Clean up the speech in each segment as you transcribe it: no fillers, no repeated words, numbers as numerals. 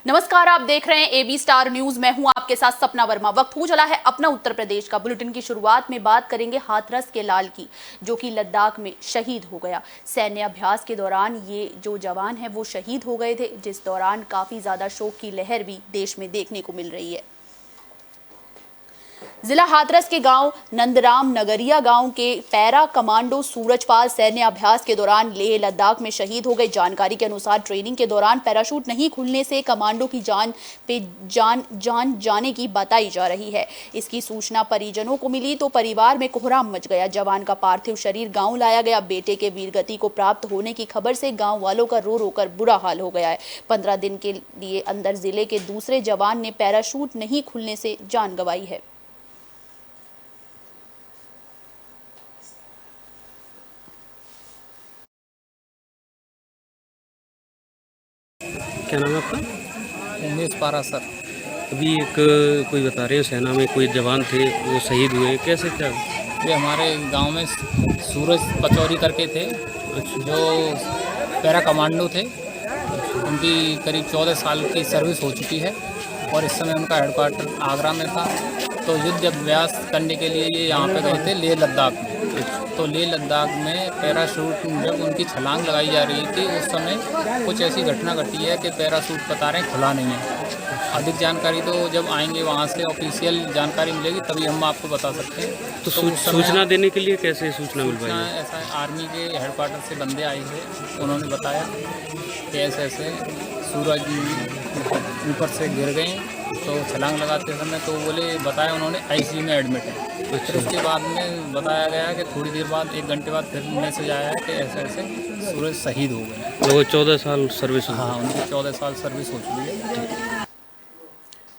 नमस्कार, आप देख रहे हैं एबी स्टार न्यूज। मैं हूं आपके साथ सपना वर्मा। वक्त हो चला है अपना उत्तर प्रदेश का। बुलेटिन की शुरुआत में बात करेंगे हाथरस के लाल की, जो कि लद्दाख में शहीद हो गया। सैन्य अभ्यास के दौरान ये जो जवान है वो शहीद हो गए थे, जिस दौरान काफी ज्यादा शोक की लहर भी देश में देखने को मिल रही है। जिला हाथरस के गांव नंदराम नगरिया गांव के पैरा कमांडो सूरजपाल सैन्य अभ्यास के दौरान लेह लद्दाख में शहीद हो गए। जानकारी के अनुसार ट्रेनिंग के दौरान पैराशूट नहीं खुलने से कमांडो की जान जाने की बताई जा रही है। इसकी सूचना परिजनों को मिली तो परिवार में कोहराम मच गया। जवान का पार्थिव शरीर गाँव लाया गया। बेटे के वीरगति को प्राप्त होने की खबर से गाँव वालों का रो रो कर बुरा हाल हो गया है। 15 दिन के लिए अंदर जिले के दूसरे जवान ने पैराशूट नहीं खुलने से जान गंवाई है। क्या नाम है आपका? उमेश पारा सर। अभी एक कोई बता रहे हो सेना में कोई जवान थे वो शहीद हुए, कैसे क्या? ये हमारे गांव में सूरज पचौरी करके थे, जो पैरा कमांडो थे। उनकी करीब 14 साल की सर्विस हो चुकी है और इस समय उनका हेडक्वार्टर आगरा में था। तो युद्ध अभ्यास करने के लिए ये यहाँ पे गए थे लेह लद्दाख में। तो लेह लद्दाख में पैराशूट जब उनकी छलांग लगाई जा रही थी उस समय कुछ ऐसी घटना घटी है कि पैराशूट बता रहे हैं खुला नहीं है। अधिक जानकारी तो जब आएंगे वहाँ से ऑफिशियल जानकारी मिलेगी तभी हम आपको बता सकते हैं। तो सूचना देने के लिए कैसे सूचना मिल पाई? ऐसा आर्मी के हेडक्वार्टर से बंदे आए थे, उन्होंने बताया कि ऐसे ऐसे सूरज ऊपर से गिर गए तो छलांग लगाते समय तो बोले बताया उन्होंने आईसीयू में एडमिट है। फिर उसके बाद में बताया गया कि थोड़ी देर बाद 1 घंटे बाद फिर मैसेज आया है कि ऐसे ऐसे सूरज शहीद हो गए। तो वो 14 साल सर्विस? हाँ, उनकी 14 साल सर्विस हो चुकी है।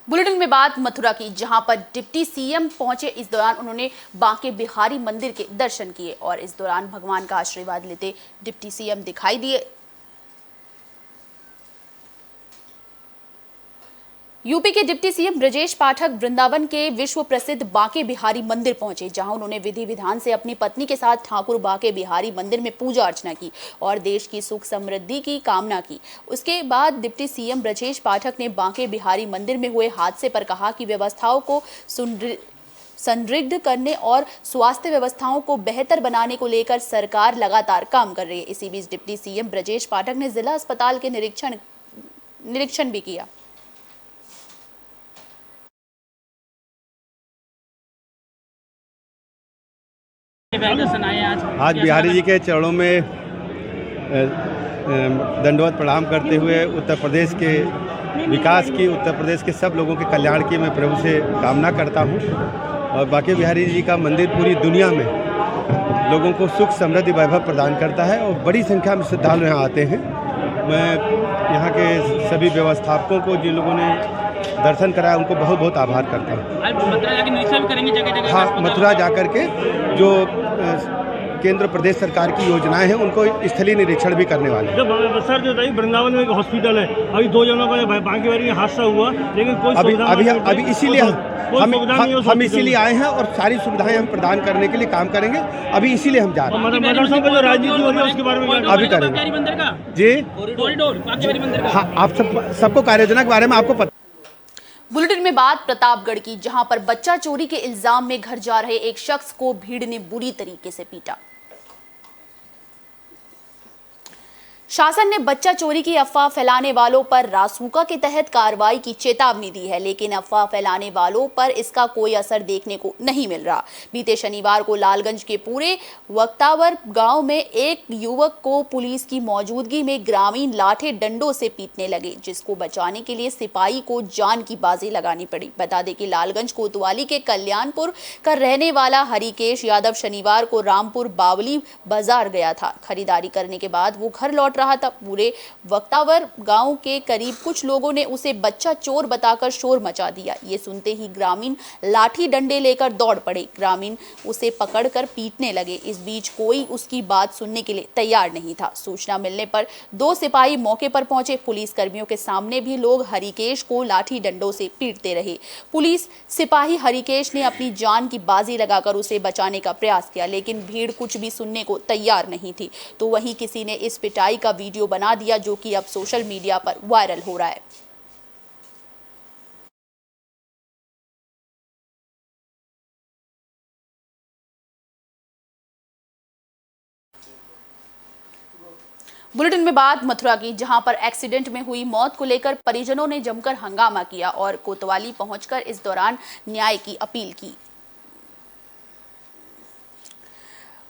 बुलेटिन में बात मथुरा की, जहां पर डिप्टी सीएम पहुंचे। इस दौरान उन्होंने बांके बिहारी मंदिर के दर्शन किए और इस दौरान भगवान का आशीर्वाद लेते डिप्टी सीएम दिखाई दिए। यूपी के डिप्टी सीएम ब्रजेश पाठक वृंदावन के विश्व प्रसिद्ध बांके बिहारी मंदिर पहुंचे, जहां उन्होंने विधि विधान से अपनी पत्नी के साथ ठाकुर बांके बिहारी मंदिर में पूजा अर्चना की और देश की सुख समृद्धि की कामना की। उसके बाद डिप्टी सीएम ब्रजेश पाठक ने बांके बिहारी मंदिर में हुए हादसे पर कहा कि व्यवस्थाओं को संदिग्ध करने और स्वास्थ्य व्यवस्थाओं को बेहतर बनाने को लेकर सरकार लगातार काम कर रही है। इसी बीच डिप्टी सीएम ब्रजेश पाठक ने जिला अस्पताल के निरीक्षण भी किया। आज बिहारी जी के चरणों में दंडवत प्रणाम करते हुए उत्तर प्रदेश के विकास की, उत्तर प्रदेश के सब लोगों के कल्याण की मैं प्रभु से कामना करता हूं। और बांके बिहारी जी का मंदिर पूरी दुनिया में लोगों को सुख समृद्धि वैभव प्रदान करता है और बड़ी संख्या में श्रद्धालु यहाँ आते हैं। मैं यहाँ के सभी व्यवस्थापकों को, जिन लोगों ने दर्शन कराया, उनको बहुत बहुत आभार करता हूँ। मथुरा जाके निरीक्षण भी करेंगे जगह जगह? हाँ, मथुरा जाकर के जो केंद्र प्रदेश सरकार की योजनाएं हैं उनको स्थलीय निरीक्षण भी करने वाले हैं। सर, जो वृंदावन में एक हॉस्पिटल है, अभी 2 जनों का बांके बिहारी में हादसा हुआ, लेकिन कोई अभी इसीलिए हम इसीलिए आए हैं और सारी सुविधाएं हम प्रदान करने के लिए काम करेंगे। अभी इसीलिए हम जा रहे हैं। मदरसों का जो राजनीति हो रही है उसके बारे में अभी करेंगे जी। हाँ, आप सबको कार्ययोजना के बारे में आपको पता। बुलेटिन में बात प्रतापगढ़ की, जहां पर बच्चा चोरी के इल्जाम में घर जा रहे एक शख्स को भीड़ ने बुरी तरीके से पीटा। शासन ने बच्चा चोरी की अफवाह फैलाने वालों पर रासुका के तहत कार्रवाई की चेतावनी दी है, लेकिन अफवाह फैलाने वालों पर इसका कोई असर देखने को नहीं मिल रहा। बीते शनिवार को लालगंज के पूरे वक्तावर गांव में एक युवक को पुलिस की मौजूदगी में ग्रामीण लाठे डंडों से पीटने लगे, जिसको बचाने के लिए सिपाही को जान की बाजी लगानी पड़ी। बता दें कि लालगंज कोतवाली के कल्याणपुर का रहने वाला हरिकेश यादव शनिवार को रामपुर बावली बाजार गया था। खरीदारी करने के बाद वो घर लौट रहा था। पूरे वक्तावर गांव के करीब कुछ लोगों ने उसे बच्चा चोर बताकर शोर मचा दिया। ये सुनते ही ग्रामीण लाठी डंडे लेकर दौड़ पड़े। ग्रामीण उसे पकड़कर पीटने लगे। इस बीच कोई उसकी बात सुनने के लिए तैयार नहीं था। सूचना मिलने पर 2 सिपाही मौके पर पहुंचे। पुलिस कर्मियों के सामने भी लोग हरिकेश को लाठी डंडों से पीटते रहे। पुलिस सिपाही हरिकेश ने अपनी जान की बाजी लगाकर उसे बचाने का प्रयास किया, लेकिन भीड़ कुछ भी सुनने को तैयार नहीं थी। तो वहीं किसी ने इस पिटाई का वीडियो बना दिया, जो कि अब सोशल मीडिया पर वायरल हो रहा है। बुलेटिन में बात मथुरा की, जहां पर एक्सीडेंट में हुई मौत को लेकर परिजनों ने जमकर हंगामा किया और कोतवाली पहुंचकर इस दौरान न्याय की अपील की।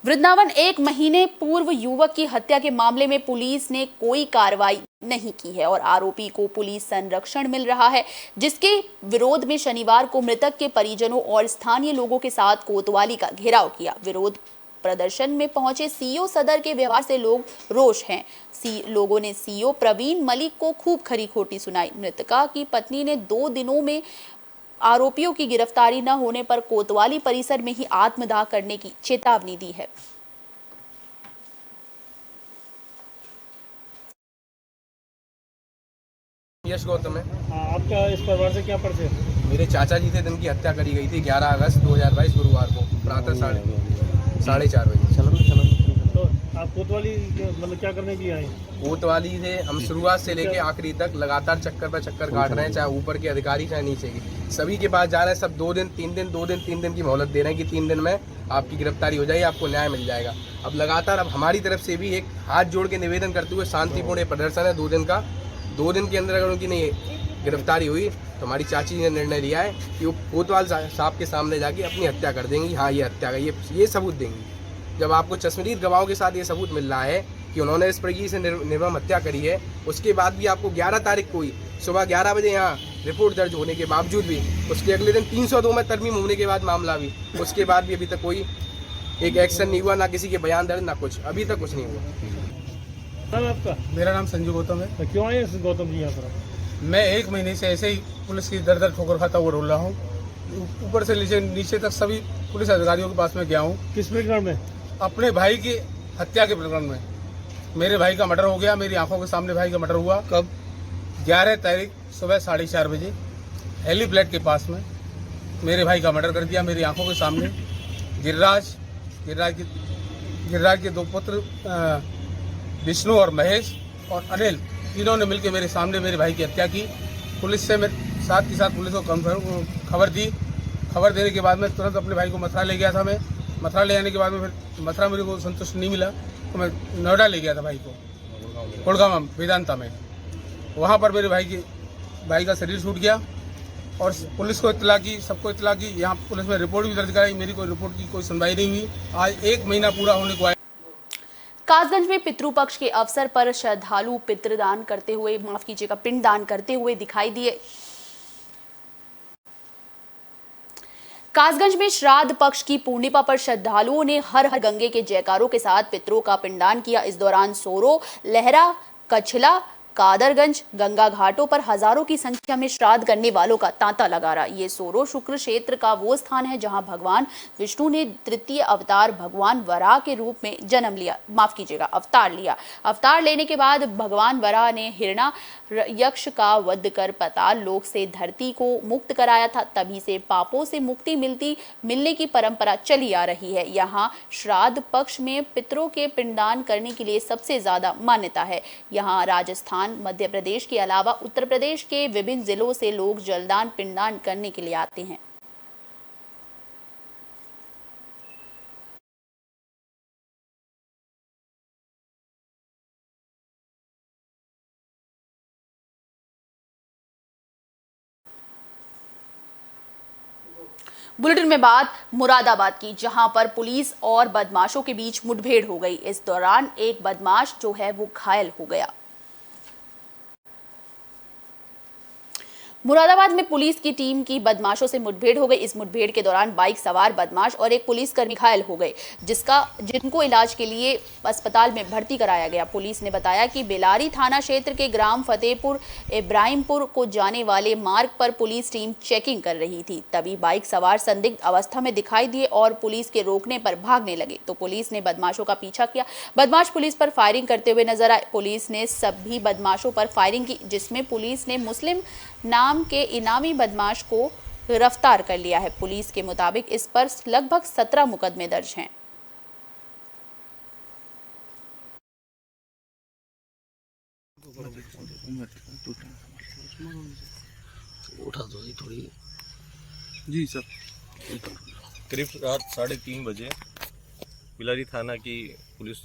वृंदावन, 1 महीने पूर्व युवक की हत्या के मामले में पुलिस ने कोई कार्रवाई नहीं की है और आरोपी को पुलिस संरक्षण मिल रहा है, जिसके विरोध में शनिवार को मृतक के परिजनों और स्थानीय लोगों के साथ कोतवाली का घेराव किया। विरोध प्रदर्शन में पहुंचे सीओ सदर के व्यवहार से लोग रोष हैं। लोगों ने सीओ प्रवीण मलिक को खूब खरी खोटी सुनाई। मृतका की पत्नी ने 2 दिनों में आरोपियों की गिरफ्तारी न होने पर कोतवाली परिसर में ही आत्मदाह करने की चेतावनी दी है। यश गौतम है। आपका इस परिवार से क्या परिचय है? मेरे चाचा जी थे जिनकी हत्या करी गई थी 11 अगस्त 2022 गुरुवार को प्रातः 4:30 बजे। तो आप कोतवाली मतलब क्या करने के लिए आए? कोतवाली से हम शुरुआत से लेके आखिरी तक लगातार चक्कर पर चक्कर काट रहे हैं, चाहे ऊपर के अधिकारी चाहे नीचे के, सभी के पास जा रहे हैं। सब 2 दिन 3 दिन 2 दिन 3 दिन की मोहलत दे रहे हैं कि 3 दिन में आपकी गिरफ्तारी हो जाएगी, आपको न्याय मिल जाएगा। अब लगातार अब हमारी तरफ से भी एक हाथ जोड़ के निवेदन करते हुए शांतिपूर्ण प्रदर्शन है 2 दिन का। 2 दिन के अंदर अगर उनकी नहीं गिरफ्तारी हुई तो हमारी चाची ने निर्णय लिया है कि वो कोतवाल साहब के सामने जाके अपनी हत्या कर देंगी। हाँ, ये हत्या का ये सबूत देंगी। जब आपको चश्मदीद गवाहों के साथ ये सबूत मिल रहा है कि उन्होंने इस प्रकार से निर्मम हत्या करी है, उसके बाद भी आपको 11 तारीख को ही सुबह 11 बजे यहाँ रिपोर्ट दर्ज होने के बावजूद भी, उसके अगले दिन 302 में तरमीम होने के बाद मामला भी, उसके बाद भी अभी तक कोई एक एक्शन नहीं हुआ, ना किसी के बयान दर्ज, ना कुछ, अभी तक कुछ नहीं हुआ। नाम आपका? मेरा नाम संजू गौतम है। तो क्यों आए गौतम जी यहाँ पर? मैं 1 महीने से ऐसे ही पुलिस की दर ठोकर खाता हुआ रोल रहा हूँ। ऊपर से नीचे तक सभी पुलिस अधिकारियों के पास में गया हूँ। किस प्रकरण में? अपने भाई की हत्या के प्रकरण में। मेरे भाई का मर्डर हो गया, मेरी आंखों के सामने भाई का मर्डर हुआ। कब? 11 तारीख सुबह 4:30 बजे हेली फ्लैट के पास में मेरे भाई का मर्डर कर दिया मेरी आंखों के सामने। गिरिराज के 2 पुत्र विष्णु और महेश और अनिल, तीनों ने मिलकर मेरे सामने मेरे भाई की हत्या की। पुलिस से मैं साथ ही साथ पुलिस को खबर दी। खबर देने के बाद मैं तुरंत अपने भाई को मथुरा ले गया था। मैं मथुरा ले आने के बाद में फिर मथुरा मेरे को संतुष्ट नहीं मिला तो मैं नोएडा ले गया था भाई को, गुड़गांव वेदांता में। वहाँ पर मेरे भाई का शरीर छूट गया और पुलिस को इत्तला की, सबको इत्तला की। यहाँ पुलिस में रिपोर्ट भी दर्ज कराई, मेरी कोई रिपोर्ट की कोई सुनवाई नहीं हुई। आज 1 महीना पूरा होने को आया। कासगंज में पितृपक्ष के अवसर पर श्रद्धालु पितृदान करते हुए, माफ कीजिएगा, पिंडदान करते हुए दिखाई दिए। कासगंज में श्राद्ध पक्ष की पूर्णिमा पर श्रद्धालुओं ने हर हर गंगे के जयकारों के साथ पितरों का पिंडदान किया। इस दौरान सोरो, लहरा, कछला, कादरगंज, गंगा घाटों पर हजारों की संख्या में श्राद्ध करने वालों का तांता लगा रहा। ये सोरो शुक्र क्षेत्र का वो स्थान है जहां भगवान विष्णु ने तृतीय अवतार भगवान वराह के रूप में जन्म लिया, माफ कीजिएगा, अवतार लिया। अवतार लेने के बाद भगवान वराह ने हिरणा यक्ष का वध कर पाताल लोक से धरती को मुक्त कराया था। तभी से पापों से मुक्ति मिलने की परंपरा चली आ रही है। यहाँ श्राद्ध पक्ष में पितरों के पिंडदान करने के लिए सबसे ज्यादा मान्यता है। यहाँ राजस्थान, मध्य प्रदेश के अलावा उत्तर प्रदेश के विभिन्न जिलों से लोग जलदान पिंडदान करने के लिए आते हैं। बुलेटिन में बात मुरादाबाद की, जहां पर पुलिस और बदमाशों के बीच मुठभेड़ हो गई। इस दौरान एक बदमाश जो है वो घायल हो गया। मुरादाबाद में पुलिस की टीम की बदमाशों से मुठभेड़ हो गई। इस मुठभेड़ के दौरान बाइक सवार बदमाश और एक पुलिसकर्मी घायल हो गए, जिनको इलाज के लिए अस्पताल में भर्ती कराया गया। पुलिस ने बताया कि बेलारी थाना क्षेत्र के ग्राम फतेहपुर इब्राहिमपुर को जाने वाले मार्ग पर पुलिस टीम चेकिंग कर रही थी। तभी बाइक सवार संदिग्ध अवस्था में दिखाई दिए और पुलिस के रोकने पर भागने लगे तो पुलिस ने बदमाशों का पीछा किया। बदमाश पुलिस पर फायरिंग करते हुए नजर आए। पुलिस ने सभी बदमाशों पर फायरिंग की, जिसमें पुलिस ने मुस्लिम नाम के इनामी बदमाश को गिरफ्तार कर लिया है। पुलिस के मुताबिक इस पर लगभग 17 मुकदमे दर्ज हैं। जी सर, करीब रात 3:30 बजे बिलारी थाना की पुलिस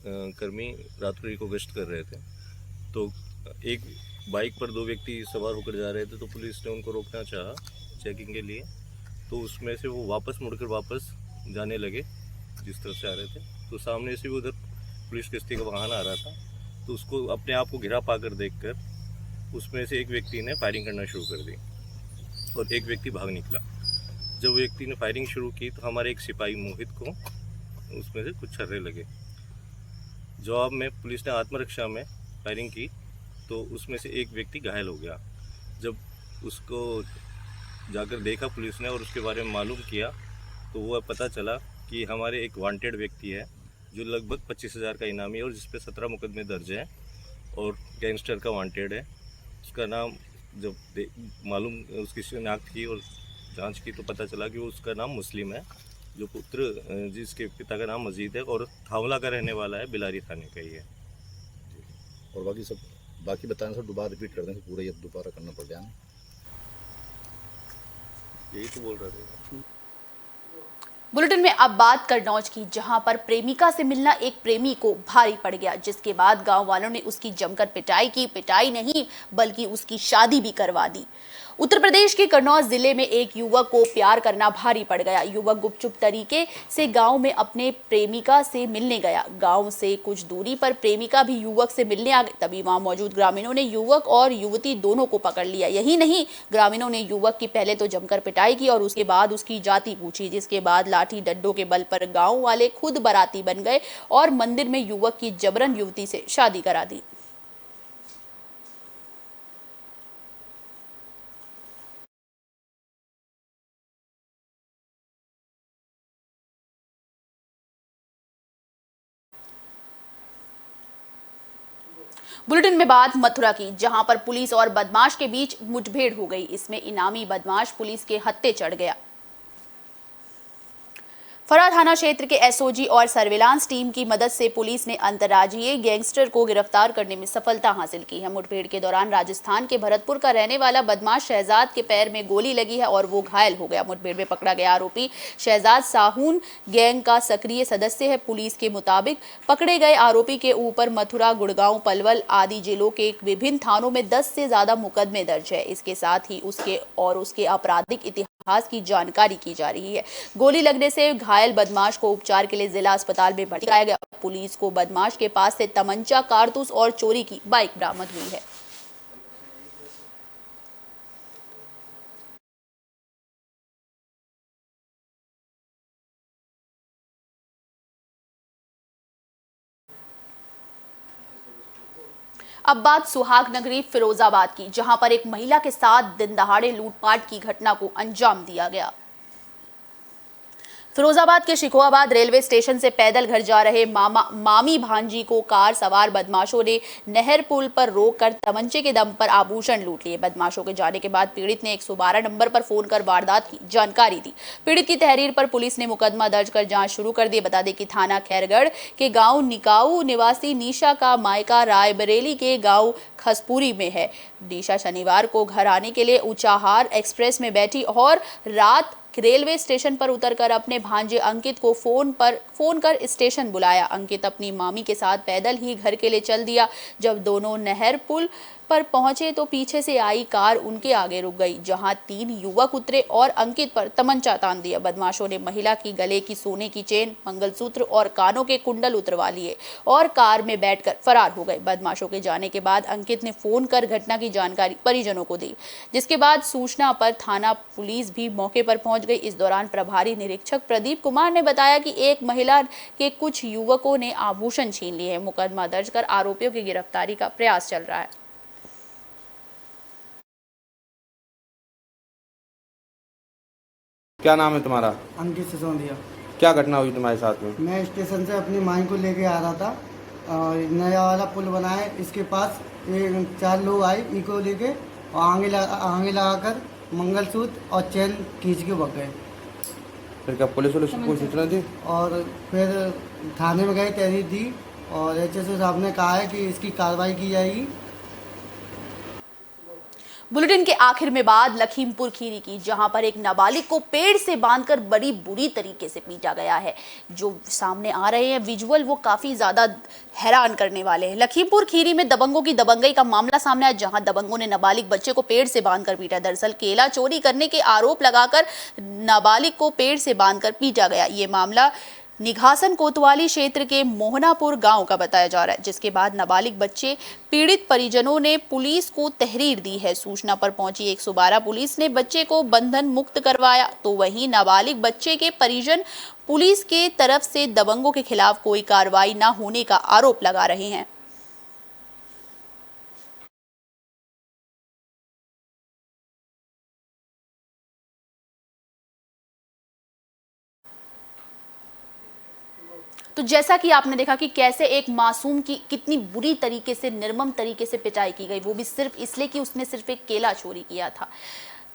कर्मी रात्रि को गश्त कर रहे थे, तो एक बाइक पर 2 व्यक्ति सवार होकर जा रहे थे, तो पुलिस ने उनको रोकना चाहा चेकिंग के लिए, तो उसमें से वो मुड़कर वापस जाने लगे जिस तरफ से आ रहे थे, तो सामने से भी उधर पुलिस किश्ती का वाहन आ रहा था, तो उसको अपने आप को घिरा पाकर देखकर उसमें से एक व्यक्ति ने फायरिंग करना शुरू कर दी और एक व्यक्ति भाग निकला। जब व्यक्ति ने फायरिंग शुरू की तो हमारे एक सिपाही मोहित को उसमें से कुछ छर्रे लगे। जवाब में पुलिस ने आत्मरक्षा में फायरिंग की तो उसमें से एक व्यक्ति घायल हो गया। जब उसको जाकर देखा पुलिस ने और उसके बारे में मालूम किया तो वह पता चला कि हमारे एक वांटेड व्यक्ति है जो लगभग 25,000 का इनामी है और जिस पे 17 मुकदमे दर्ज हैं और गैंगस्टर का वांटेड है। उसका नाम जब मालूम उसकी शिनाख्त की और जांच की तो पता चला कि वो उसका नाम मुस्लिम है, जो पुत्र जिसके पिता का नाम मजीद है और थावला का रहने वाला है, बिलारी थाने का ही है। और बाकी बताने से दोबारा रिपीट कर दें, पूरा ये दोबारा करना पड़ जाए। यही तो बोल रहे थे। बुलेटिन में अब बात कन्नौज की, जहां पर प्रेमिका से मिलना एक प्रेमी को भारी पड़ गया, जिसके बाद गांव वालों ने उसकी जमकर पिटाई की। पिटाई नहीं बल्कि उसकी शादी भी करवा दी। उत्तर प्रदेश के कन्नौज जिले में एक युवक को प्यार करना भारी पड़ गया। युवक गुपचुप तरीके से गांव में अपने प्रेमिका से मिलने गया। गांव से कुछ दूरी पर प्रेमिका भी युवक से मिलने आ गई। तभी वहां मौजूद ग्रामीणों ने युवक और युवती दोनों को पकड़ लिया। यही नहीं, ग्रामीणों ने युवक की पहले तो जमकर पिटाई की और उसके बाद उसकी जाति पूछी, जिसके बाद लाठी डंडों के बल पर गाँव वाले खुद बाराती बन गए और मंदिर में युवक की जबरन युवती से शादी करा दी। बुलेटिन में बात मथुरा की, जहां पर पुलिस और बदमाश के बीच मुठभेड़ हो गई। इसमें इनामी बदमाश पुलिस के हत्थे चढ़ गया। फरा थाना क्षेत्र के एसओजी और सर्विलांस टीम की मदद से पुलिस ने अंतर्राज्यीय गैंगस्टर को गिरफ्तार करने में सफलता हासिल की है। मुठभेड़ के दौरान राजस्थान के भरतपुर का रहने वाला बदमाश शहजाद के पैर में गोली लगी है और वो घायल हो गया। मुठभेड़ में पकड़ा गया आरोपी शहजाद साहून गैंग का सक्रिय सदस्य है। पुलिस के मुताबिक पकड़े गए आरोपी के ऊपर मथुरा, गुड़गांव, पलवल आदि जिलों के विभिन्न थानों में 10 से ज्यादा मुकदमे दर्ज है। इसके साथ ही उसके आपराधिक इतिहास की जानकारी की जा रही है। गोली लगने से घायल बदमाश को उपचार के लिए जिला अस्पताल में भर्ती कराया गया। पुलिस को बदमाश के पास से तमंचा, कारतूस और चोरी की बाइक बरामद हुई है। अब बात सुहाग नगरी फिरोजाबाद की, जहां पर एक महिला के साथ दिन दहाड़े लूटपाट की घटना को अंजाम दिया गया। फिरोजाबाद के शिकोहाबाद रेलवे स्टेशन से पैदल घर जा रहे मामी भांजी को कार सवार बदमाशों ने नहर पुल पर रोककर तमंचे के दम पर आभूषण लूट लिए। बदमाशों के जाने के बाद पीड़ित ने 112 नंबर पर फोन कर वारदात की जानकारी दी। पीड़ित की तहरीर पर पुलिस ने मुकदमा दर्ज कर जांच शुरू कर दी। बता दें कि थाना खैरगढ़ के गांव निकाऊ निवासी निशा का मायका रायबरेली के गांव खसपुरी में है। निशा शनिवार को घर आने के लिए ऊंचाहार एक्सप्रेस में बैठी और रात रेलवे स्टेशन पर उतरकर अपने भांजे अंकित को फोन कर स्टेशन बुलाया। अंकित अपनी मामी के साथ पैदल ही घर के लिए चल दिया। जब दोनों नहर पुल पर पहुंचे तो पीछे से आई कार उनके आगे रुक गई, जहां 3 युवक उतरे और अंकित पर तमंचा तान दिया। बदमाशों ने महिला की गले की सोने की चेन, मंगलसूत्र और कानों के कुंडल उतरवा लिए और कार में बैठकर फरार हो गए। बदमाशों के जाने के बाद अंकित ने फोन कर घटना की जानकारी परिजनों को दी, जिसके बाद सूचना पर थाना पुलिस भी मौके पर पहुंच गई। इस दौरान प्रभारी निरीक्षक प्रदीप कुमार ने बताया कि एक महिला के कुछ युवकों ने आभूषण छीन लिए हैं। मुकदमा दर्ज कर आरोपियों की गिरफ्तारी का प्रयास चल रहा है। क्या नाम है तुम्हारा? अंकित सिसोदिया। क्या घटना हुई तुम्हारे साथ में? मैं स्टेशन से अपनी माई को लेके आ रहा था और नया वाला पुल बना है, इसके पास 4 लोग आए इको लेके और आगे लगाकर मंगलसूत्र और चेन खींच के भाग गए। फिर क्या पुलिस को सूचना दी? और फिर थाने में गए, तहरीर दी और एचएसओ साहब ने कहा है कि इसकी कार्रवाई की जाएगी। बुलेटिन के आखिर में बात लखीमपुर खीरी की, जहां पर एक नाबालिग को पेड़ से बांधकर बड़ी बुरी तरीके से पीटा गया है। जो सामने आ रहे हैं विजुअल वो काफी ज्यादा हैरान करने वाले हैं। लखीमपुर खीरी में दबंगों की दबंगई का मामला सामने आया, जहां दबंगों ने नाबालिग बच्चे को पेड़ से बांधकर पीटा। दरअसल केला चोरी करने के आरोप लगाकर नाबालिग को पेड़ से बांधकर पीटा गया। ये मामला निघासन कोतवाली क्षेत्र के मोहनापुर गांव का बताया जा रहा है, जिसके बाद नाबालिग बच्चे पीड़ित परिजनों ने पुलिस को तहरीर दी है। सूचना पर पहुंची 112 पुलिस ने बच्चे को बंधन मुक्त करवाया, तो वहीं नाबालिग बच्चे के परिजन पुलिस के तरफ से दबंगों के खिलाफ कोई कार्रवाई न होने का आरोप लगा रहे हैं। तो जैसा कि आपने देखा कि कैसे एक मासूम की कितनी बुरी तरीके से, निर्मम तरीके से पिटाई की गई, वो भी सिर्फ इसलिए कि उसने सिर्फ एक केला चोरी किया था।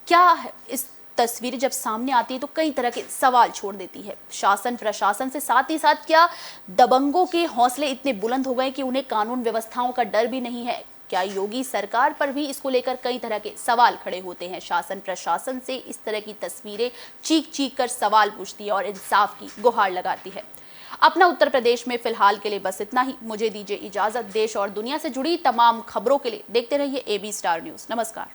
क्या इस तस्वीरें जब सामने आती है तो कई तरह के सवाल छोड़ देती है शासन प्रशासन से, साथ ही साथ क्या दबंगों के हौसले इतने बुलंद हो गए कि उन्हें कानून व्यवस्थाओं का डर भी नहीं है? क्या योगी सरकार पर भी इसको लेकर कई तरह के सवाल खड़े होते हैं? शासन प्रशासन से इस तरह की तस्वीरें चीख चीख कर सवाल पूछती है और इंसाफ की गुहार लगाती है। अपना उत्तर प्रदेश में फिलहाल के लिए बस इतना ही। मुझे दीजिए इजाजत। देश और दुनिया से जुड़ी तमाम खबरों के लिए देखते रहिए AB स्टार न्यूज़। नमस्कार।